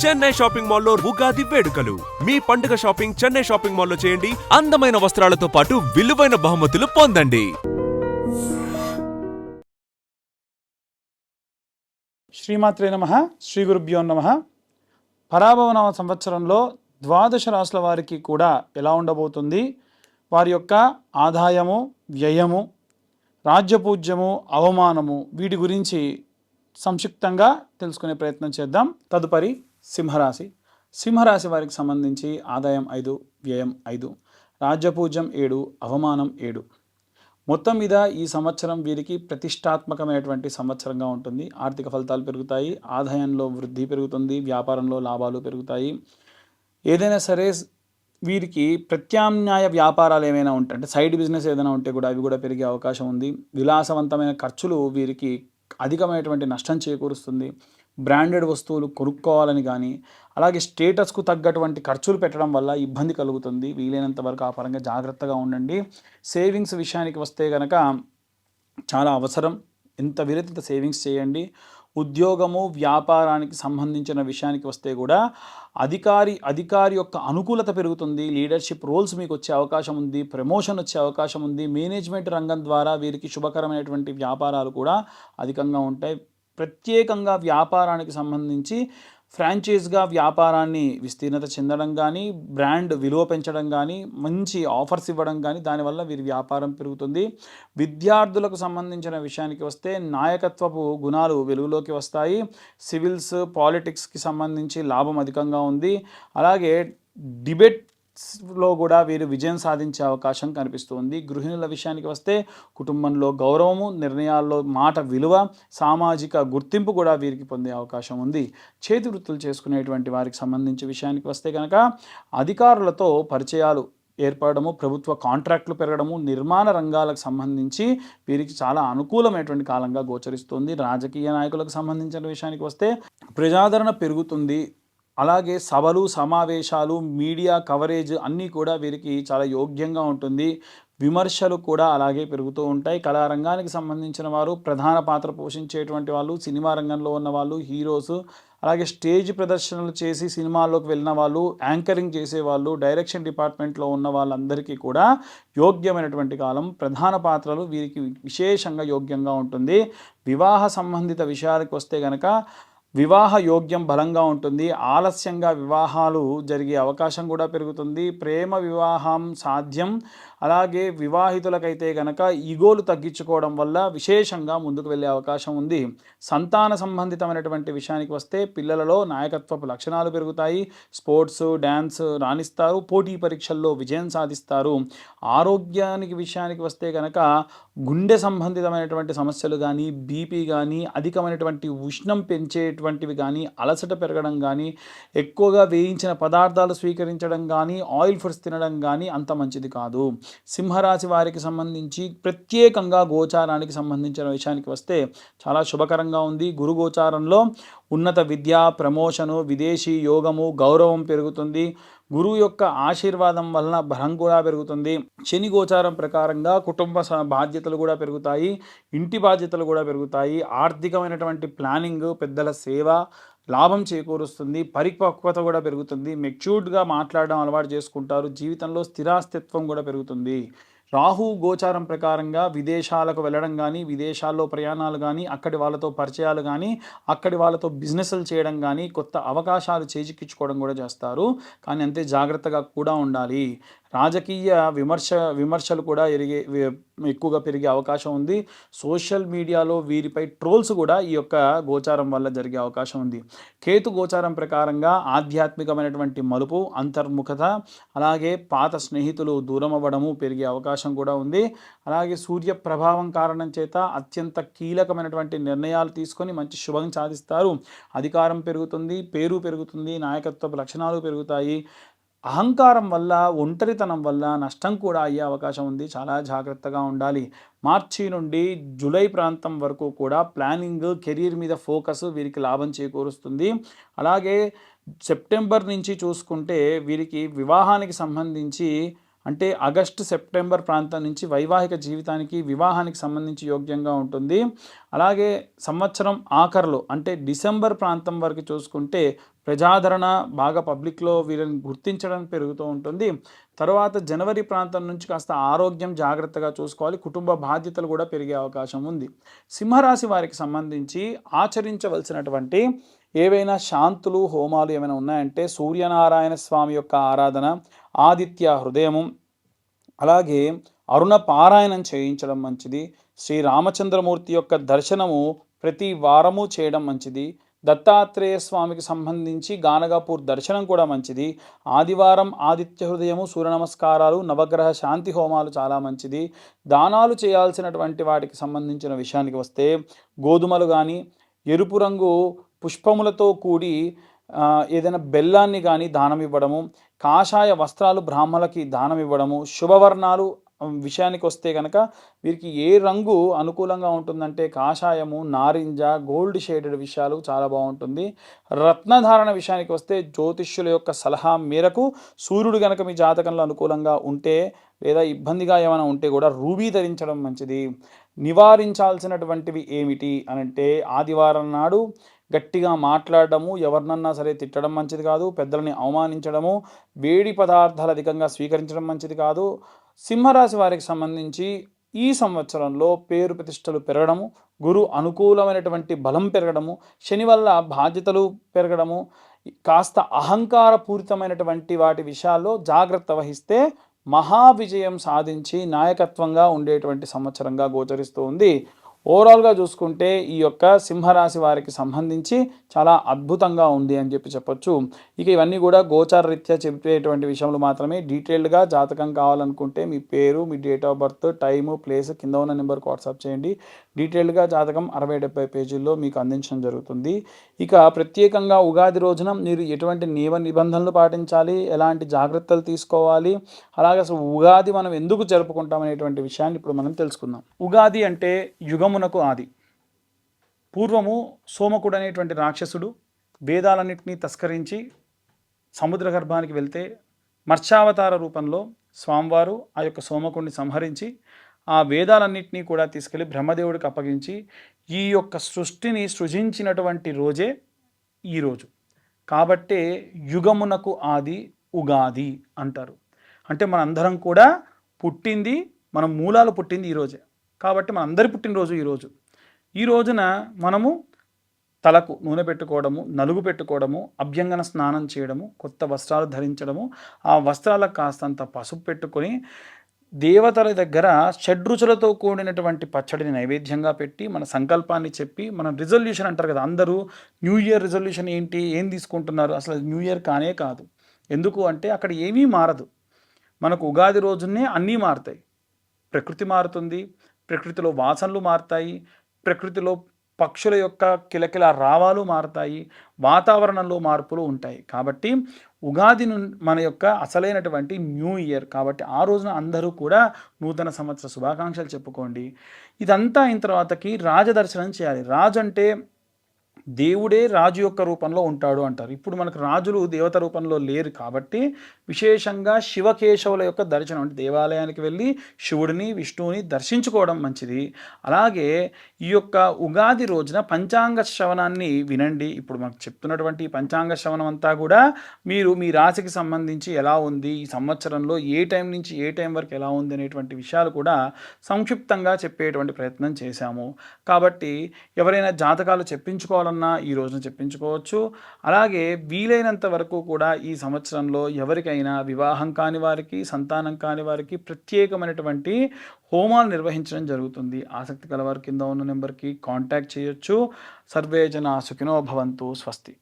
Chennai shopping మాల్లో ఉగాది వేడుకలు. మీ పండుగ షాపింగ్ చెన్నై షాపింగ్ మాల్లో చేయండి. అందమైన వస్త్రాలతో పాటు విలువైన బహుమతులు పొందండి. శ్రీమాత్రే నమః. శ్రీ గురుభ్యో నమః. పరాభవనామ సంవత్సరంలో ద్వాదశ రాశుల వారికి కూడా ఎలా ఉండబోతుంది, వారి యొక్క ఆదాయము, వ్యయము, రాజ్యపూజ్యము, అవమానము, వీటి గురించి సంక్షిప్తంగా తెలుసుకునే ప్రయత్నం చేద్దాం. తదుపరి సింహరాశి. సింహరాశి వారికి సంబంధించి ఆదాయం 5, వ్యయం 5, రాజ్యపూజ్యం 7, అవమానం 7. మొత్తం మీద ఈ సంవత్సరం వీరికి ప్రతిష్టాత్మకమైనటువంటి సంవత్సరంగా ఉంటుంది. ఆర్థిక ఫలితాలు పెరుగుతాయి, ఆదాయంలో వృద్ధి పెరుగుతుంది, వ్యాపారంలో లాభాలు పెరుగుతాయి. ఏదైనా సరే వీరికి ప్రత్యామ్నాయ వ్యాపారాలు ఏమైనా ఉంటాయి, అంటే సైడ్ బిజినెస్ ఏదైనా ఉంటే కూడా అవి కూడా పెరిగే అవకాశం ఉంది. విలాసవంతమైన ఖర్చులు వీరికి అధికమైనటువంటి నష్టం చేకూరుస్తుంది. బ్రాండెడ్ వస్తువులు కొనుక్కోవాలని కానీ, అలాగే స్టేటస్కు తగ్గటువంటి ఖర్చులు పెట్టడం వల్ల ఇబ్బంది కలుగుతుంది. వీలైనంత వరకు ఆ పరంగా జాగ్రత్తగా ఉండండి. సేవింగ్స్ విషయానికి వస్తే కనుక చాలా అవసరం. ఎంత వీలైతే సేవింగ్స్ చేయండి. ఉద్యోగము, వ్యాపారానికి సంబంధించిన విషయానికి వస్తే కూడా అధికారి యొక్క అనుకూలత పెరుగుతుంది. లీడర్షిప్ రోల్స్ మీకు వచ్చే అవకాశం ఉంది. ప్రమోషన్ వచ్చే అవకాశం ఉంది. మేనేజ్మెంట్ రంగం ద్వారా వీరికి శుభకరమైనటువంటి వ్యాపారాలు కూడా అధికంగా ఉంటాయి. ప్రత్యేకంగా వ్యాపారానికి సంబంధించి ఫ్రాంచైజ్గా వ్యాపారాన్ని విస్తీర్ణత చెందడం కానీ, బ్రాండ్ విలువ పెంచడం కానీ, మంచి ఆఫర్స్ ఇవ్వడం కానీ, దానివల్ల వీరి వ్యాపారం పెరుగుతుంది. విద్యార్థులకు సంబంధించిన విషయానికి వస్తే నాయకత్వపు గుణాలు వెలుగులోకి వస్తాయి. సివిల్స్, పాలిటిక్స్కి సంబంధించి లాభం అధికంగా ఉంది. అలాగే డిబేట్స్లో కూడా వీరు విజయం సాధించే అవకాశం కనిపిస్తుంది. గృహిణుల విషయానికి వస్తే కుటుంబంలో గౌరవము, నిర్ణయాల్లో మాట విలువ, సామాజిక గుర్తింపు కూడా వీరికి పొందే అవకాశం ఉంది. చేతి వృత్తులు చేసుకునేటువంటి వారికి సంబంధించి విషయానికి వస్తే కనుక అధికారులతో పరిచయాలు ఏర్పడము, ప్రభుత్వ కాంట్రాక్టులు పెరగడము, నిర్మాణ రంగాలకు సంబంధించి వీరికి చాలా అనుకూలమైనటువంటి కాలంగా గోచరిస్తుంది. రాజకీయ నాయకులకు సంబంధించిన విషయానికి వస్తే ప్రజాదరణ పెరుగుతుంది. అలాగే సభలు, సమావేశాలు, మీడియా కవరేజ్ అన్నీ కూడా వీరికి చాలా యోగ్యంగా ఉంటుంది. విమర్శలు కూడా అలాగే పెరుగుతూ ఉంటాయి. కళారంగానికి సంబంధించిన వారు, ప్రధాన పాత్ర పోషించేటువంటి వాళ్ళు, సినిమా రంగంలో ఉన్న వాళ్ళు, హీరోస్, అలాగే స్టేజ్ ప్రదర్శనలు చేసి సినిమాల్లోకి వెళ్ళిన వాళ్ళు, యాంకరింగ్ చేసేవాళ్ళు, డైరెక్షన్ డిపార్ట్మెంట్లో ఉన్న వాళ్ళందరికీ కూడా యోగ్యమైనటువంటి కాలం. ప్రధాన పాత్రలు వీరికి విశేషంగా యోగ్యంగా ఉంటుంది. వివాహ సంబంధిత విషయాలకు వస్తే కనుక వివాహ యోగ్యం బలంగా ఉంటుంది. ఆలస్యంగా వివాహాలు జరిగే అవకాశం కూడా పెరుగుతుంది. ప్రేమ వివాహం సాధ్యం. అలాగే వివాహితులకైతే కనుక ఈగోలు తగ్గించుకోవడం వల్ల విశేషంగా ముందుకు వెళ్ళే అవకాశం ఉంది. సంతాన సంబంధితమైనటువంటి విషయానికి వస్తే పిల్లలలో నాయకత్వపు లక్షణాలు పెరుగుతాయి. స్పోర్ట్స్, డ్యాన్స్ రాణిస్తారు. పోటీ పరీక్షల్లో విజయం సాధిస్తారు. ఆరోగ్యానికి విషయానికి వస్తే కనుక గుండె సంబంధితమైనటువంటి సమస్యలు కానీ, బీపీ కానీ, అధికమైనటువంటి ఉష్ణం పెంచేటువంటివి కానీ, అలసట పెరగడం కానీ, ఎక్కువగా వేయించిన పదార్థాలు స్వీకరించడం కానీ, ఆయిల్ ఫుడ్స్ తినడం కానీ అంత మంచిది కాదు. సింహరాశి వారికి సంబంధించి ప్రత్యేకంగా గోచారానికి సంబంధించిన విషయానికి వస్తే చాలా శుభకరంగా ఉంది. గురు గోచారంలో ఉన్నత విద్య, ప్రమోషను, విదేశీ యోగము, గౌరవం పెరుగుతుంది. గురువు యొక్క ఆశీర్వాదం వలన బలం కూడా పెరుగుతుంది. శని గోచారం ప్రకారంగా కుటుంబ బాధ్యతలు కూడా పెరుగుతాయి. ఇంటి బాధ్యతలు కూడా పెరుగుతాయి. ఆర్థికమైనటువంటి ప్లానింగ్, పెద్దల సేవ లాభం చేకూరుస్తుంది. పరిపక్వత కూడా పెరుగుతుంది. మెచ్యూర్డ్గా మాట్లాడడం అలవాటు చేసుకుంటారు. జీవితంలో స్థిరాస్తిత్వం కూడా పెరుగుతుంది. రాహు గోచారం ప్రకారంగా విదేశాలకు వెళ్ళడం కానీ, విదేశాల్లో ప్రయాణాలు కానీ, అక్కడి వాళ్ళతో పరిచయాలు కానీ, అక్కడి వాళ్ళతో బిజినెస్లు చేయడం కానీ, కొత్త అవకాశాలు చేజిక్కించుకోవడం కూడా చేస్తారు. కానీ అంతే జాగ్రత్తగా కూడా ఉండాలి. రాజకీయ విమర్శలు కూడా ఎక్కువగా పెరిగే అవకాశం ఉంది. సోషల్ మీడియాలో వీరిపై ట్రోల్స్ కూడా ఈ యొక్క గోచారం వల్ల జరిగే అవకాశం ఉంది. కేతు గోచారం ప్రకారంగా ఆధ్యాత్మికమైనటువంటి మలుపు, అంతర్ముఖత, అలాగే పాత స్నేహితులు దూరం అవ్వడము పెరిగే అవకాశం కూడా ఉంది. అలాగే సూర్య ప్రభావం కారణం చేత అత్యంత కీలకమైనటువంటి నిర్ణయాలు తీసుకొని మంచి శుభం సాధిస్తారు. అధికారం పెరుగుతుంది, పేరు పెరుగుతుంది, నాయకత్వ లక్షణాలు పెరుగుతాయి. అహంకారం వల్ల, ఒంటరితనం వల్ల నష్టం కూడా అయ్యే అవకాశం ఉంది. చాలా జాగ్రత్తగా ఉండాలి. మార్చి నుండి జూలై ప్రాంతం వరకు కూడా ప్లానింగ్, కెరీర్ మీద ఫోకస్ వీరికి లాభం చేకూరుస్తుంది. అలాగే సెప్టెంబర్ నుంచి చూసుకుంటే వీరికి వివాహానికి సంబంధించి అంటే ఆగస్టు సెప్టెంబర్ ప్రాంతం నుంచి వైవాహిక జీవితానికి వివాహానికి సంబంధించి యోగ్యంగా ఉంటుంది. అలాగే సంవత్సరం ఆఖరిలో అంటే డిసెంబర్ ప్రాంతం వరకు చూసుకుంటే ప్రజాదరణ బాగా పబ్లిక్లో వీరిని గుర్తించడం పెరుగుతూ ఉంటుంది. తర్వాత జనవరి ప్రాంతం నుంచి కాస్త ఆరోగ్యం జాగ్రత్తగా చూసుకోవాలి, కుటుంబ బాధ్యతలు కూడా పెరిగే అవకాశం ఉంది. సింహరాశి వారికి సంబంధించి ఆచరించవలసినటువంటి ఏవైనా శాంతులు హోమాలు ఏమైనా ఉన్నాయంటే సూర్యనారాయణ స్వామి యొక్క ఆరాధన, ఆదిత్య హృదయము, అలాగే అరుణ పారాయణం చేయించడం మంచిది. శ్రీ రామచంద్రమూర్తి యొక్క దర్శనము ప్రతి వారము చేయడం మంచిది. దత్తాత్రేయ స్వామికి సంబంధించి గానగాపూర్ దర్శనం కూడా మంచిది. ఆదివారం ఆదిత్య హృదయము, సూర్య నమస్కారాలు, నవగ్రహ శాంతి హోమాలు చాలా మంచిది. దానాలు చేయాల్సినటువంటి వాటికి సంబంధించిన విషయానికి వస్తే గోధుమలు కానీ, ఎరుపు రంగు పుష్పములతో కూడి ఏదైనా బెల్లాన్ని కానీ దానం ఇవ్వడము, కాషాయ వస్త్రాలు బ్రాహ్మణులకి దానం ఇవ్వడము, శుభవర్ణాలు విషయానికి వస్తే కనుక వీరికి ఏ రంగు అనుకూలంగా ఉంటుందంటే కాషాయము, నారింజ, గోల్డ్ షేడెడ్ విషయాలు చాలా బాగుంటుంది. రత్నధారణ విషయానికి వస్తే జ్యోతిష్యుల యొక్క సలహా మేరకు సూర్యుడు కనుక మీ జాతకంలో అనుకూలంగా ఉంటే లేదా ఇబ్బందిగా ఏమైనా ఉంటే కూడా రూబీ ధరించడం మంచిది. నివారించాల్సినటువంటివి ఏమిటి అనంటే ఆదివారం నాడు గట్టిగా మాట్లాడడము, ఎవరినన్నా సరే తిట్టడం మంచిది కాదు, పెద్దలని అవమానించడము, వేడి పదార్థాలు అధికంగా స్వీకరించడం మంచిది కాదు. సింహరాశి వారికి సంబంధించి ఈ సంవత్సరంలో పేరు ప్రతిష్టలు పెరగడము, గురు అనుకూలమైనటువంటి బలం పెరగడము, శని వల్ల బాధ్యతలు పెరగడము, కాస్త అహంకారపూరితమైనటువంటి వాటి విషయాల్లో జాగ్రత్త వహిస్తే మహావిజయం సాధించి నాయకత్వంగా ఉండేటువంటి సంవత్సరంగా గోచరిస్తూ ఉంది. ఓవరాల్గా చూసుకుంటే ఈ యొక్క సింహరాశి వారికి సంబంధించి చాలా అద్భుతంగా ఉంది అని చెప్పొచ్చు. ఇక ఇవన్నీ కూడా గోచార రీత్యా చెప్పేటువంటి విషయంలో మాత్రమే. డీటెయిల్డ్గా జాతకం కావాలనుకుంటే మీ పేరు, మీ date of birth, time, place కింద ఉన్న నెంబర్కి వాట్సాప్ చేయండి. డీటెయిల్డ్గా జాతకం 60-70 పేజీల్లో మీకు అందించడం జరుగుతుంది. ఇక ప్రత్యేకంగా ఉగాది రోజున మీరు ఎటువంటి నియమ నిబంధనలు పాటించాలి, ఎలాంటి జాగ్రత్తలు తీసుకోవాలి, అలాగే అసలు ఉగాది మనం ఎందుకు జరుపుకుంటాం అనేటువంటి విషయాన్ని ఇప్పుడు మనం తెలుసుకుందాం. ఉగాది అంటే యుగమునకు ఆది. పూర్వము సోమకుడు అనేటువంటి రాక్షసుడు వేదాలన్నింటినీ తస్కరించి సముద్ర గర్భానికి వెళ్తే మత్స్యావతార రూపంలో స్వామివారు ఆ యొక్క సోమకుడిని సంహరించి ఆ వేదాలన్నింటినీ కూడా తీసుకెళ్ళి బ్రహ్మదేవుడికి అప్పగించి ఈ యొక్క సృష్టిని సృజించినటువంటి రోజే ఈరోజు. కాబట్టే యుగమునకు ఆది ఉగాది అంటారు. అంటే మనందరం కూడా పుట్టింది, మన మూలాలు పుట్టింది ఈరోజే. కాబట్టి మనందరి పుట్టినరోజు ఈరోజు. ఈ రోజున మనము తలకు నూనె పెట్టుకోవడము, నలుగు పెట్టుకోవడము, అభ్యంగన స్నానం చేయడము, కొత్త వస్త్రాలు ధరించడము, ఆ వస్త్రాలకు కాస్తంత పసుపు పెట్టుకొని దేవతల దగ్గర షడ్రుచులతో కూడినటువంటి పచ్చడిని నైవేద్యంగా పెట్టి మన సంకల్పాన్ని చెప్పి మన రిజల్యూషన్ అంటారు కదా, అందరూ న్యూ ఇయర్ రిజల్యూషన్ ఏంటి, ఏం తీసుకుంటున్నారు, అసలు న్యూ ఇయర్ కానే కాదు. ఎందుకు అంటే అక్కడ ఏమీ మారదు. మనకు ఉగాది రోజునే అన్నీ మారుతాయి. ప్రకృతి మారుతుంది, ప్రకృతిలో వాసనలు మారుతాయి, ప్రకృతిలో పక్షుల యొక్క కిలకిల రావాలు మారుతాయి, వాతావరణంలో మార్పులు ఉంటాయి. కాబట్టి ఉగాది మన యొక్క అసలైనటువంటి న్యూ ఇయర్. కాబట్టి ఆ రోజున అందరూ కూడా నూతన సంవత్సర శుభాకాంక్షలు చెప్పుకోండి. ఇదంతా అయిన తర్వాతకి రాజదర్శనం చేయాలి. రాజు అంటే దేవుడే రాజు యొక్క రూపంలో ఉంటాడు అంటారు. ఇప్పుడు మనకు రాజులు దేవత రూపంలో లేరు కాబట్టి విశేషంగా శివకేశవుల యొక్క దర్శనం, అంటే దేవాలయానికి వెళ్ళి శివుడిని విష్ణువుని దర్శించుకోవడం మంచిది. అలాగే ఈ యొక్క ఉగాది రోజున పంచాంగ శ్రవణాన్ని వినండి. ఇప్పుడు మనకు చెప్తున్నటువంటి పంచాంగ శ్రవణం అంతా కూడా మీరు మీ రాశికి సంబంధించి ఎలా ఉంది, ఈ సంవత్సరంలో ఏ టైం నుంచి ఏ టైం వరకు ఎలా ఉంది అనేటువంటి విషయాలు కూడా సంక్షిప్తంగా చెప్పేటువంటి ప్రయత్నం చేశాము. కాబట్టి ఎవరైనా జాతకాలు చెప్పించుకోవాలన్నా ఈ రోజున చెప్పించుకోవచ్చు. అలాగే వీలైనంత వరకు కూడా ఈ సంవత్సరంలో ఎవరికైనా వివాహం కాని వారికి, సంతానం కాని వారికి ప్రత్యేకమైనటువంటి హోమాలు నిర్వహించడం జరుగుతుంది. ఆసక్తి కలవారు కింద ఉన్న నెంబర్కి కాంటాక్ట్ చేయొచ్చు. సర్వే జనా సుఖినో భవంతు. స్వస్తి.